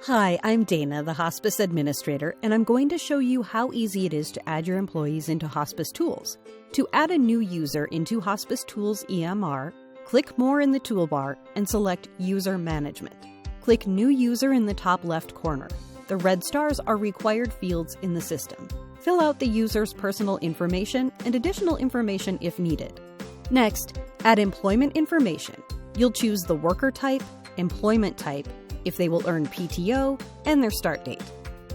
Hi, I'm Dana, the Hospice Administrator, and I'm going to show you how easy it is to add your employees into Hospice Tools. To add a new user into Hospice Tools EMR, click More in the toolbar and select User Management. Click New User in the top left corner. The red stars are required fields in the system. Fill out the user's personal information and additional information if needed. Next, add employment information. You'll choose the worker type, employment type, if they will earn PTO, and their start date.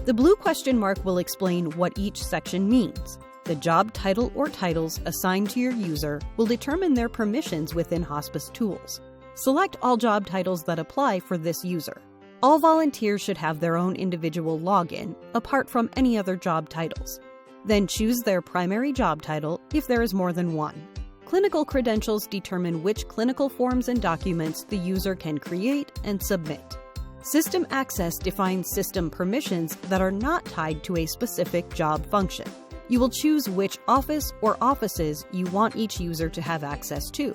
The blue question mark will explain what each section means. The job title or titles assigned to your user will determine their permissions within Hospice Tools. Select all job titles that apply for this user. All volunteers should have their own individual login, apart from any other job titles. Then choose their primary job title if there is more than one. Clinical credentials determine which clinical forms and documents the user can create and submit. System access defines system permissions that are not tied to a specific job function. You will choose which office or offices you want each user to have access to.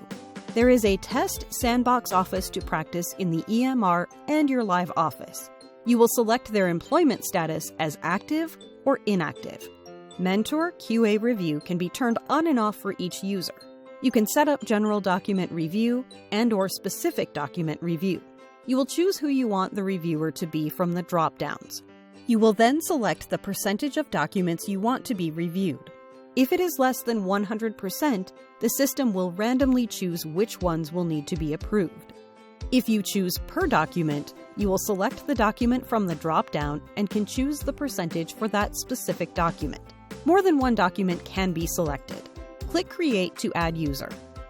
There is a test sandbox office to practice in the EMR and your live office. You will select their employment status as active or inactive. Mentor QA review can be turned on and off for each user. You can set up general document review and/or specific document review. You will choose who you want the reviewer to be from the drop-downs. You will then select the percentage of documents you want to be reviewed. If it is less than 100%, the system will randomly choose which ones will need to be approved. If you choose per document, you will select the document from the drop-down and can choose the percentage for that specific document. More than one document can be selected. Click Create to add user.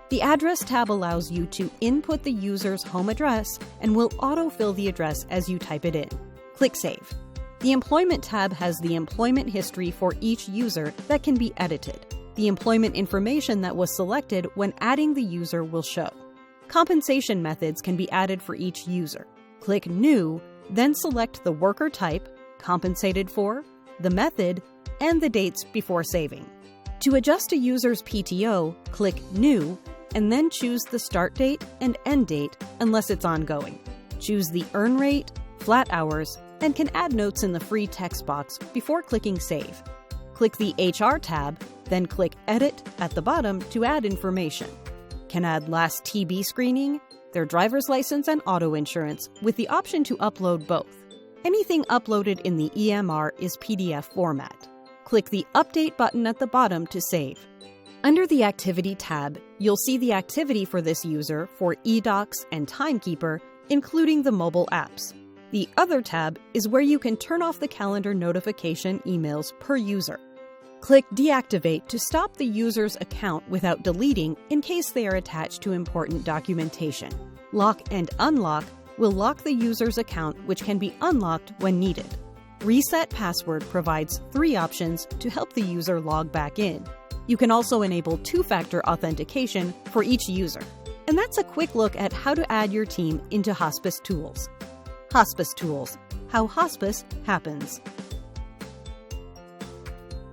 The Address tab allows you to input the user's home address and will autofill the address as you type it in. Click Save. The Employment tab has the employment history for each user that can be edited. The employment information that was selected when adding the user will show. Compensation methods can be added for each user. Click New, then select the worker type, compensated for, the method, and the dates before saving. To adjust a user's PTO, click New, and then choose the start date and end date unless it's ongoing. Choose the earn rate, flat hours, and can add notes in the free text box before clicking Save. Click the HR tab, then click Edit at the bottom to add information. Can add last TB screening, their driver's license and auto insurance with the option to upload both. Anything uploaded in the EMR is PDF format. Click the Update button at the bottom to save. Under the Activity tab, you'll see the activity for this user for eDocs and Timekeeper, including the mobile apps. The Other tab is where you can turn off the calendar notification emails per user. Click Deactivate to stop the user's account without deleting in case they are attached to important documentation. Lock and Unlock will lock the user's account, which can be unlocked when needed. Reset Password provides 3 options to help the user log back in. You can also enable 2-factor authentication for each user. And that's a quick look at how to add your team into Hospice Tools. Hospice Tools, how hospice happens.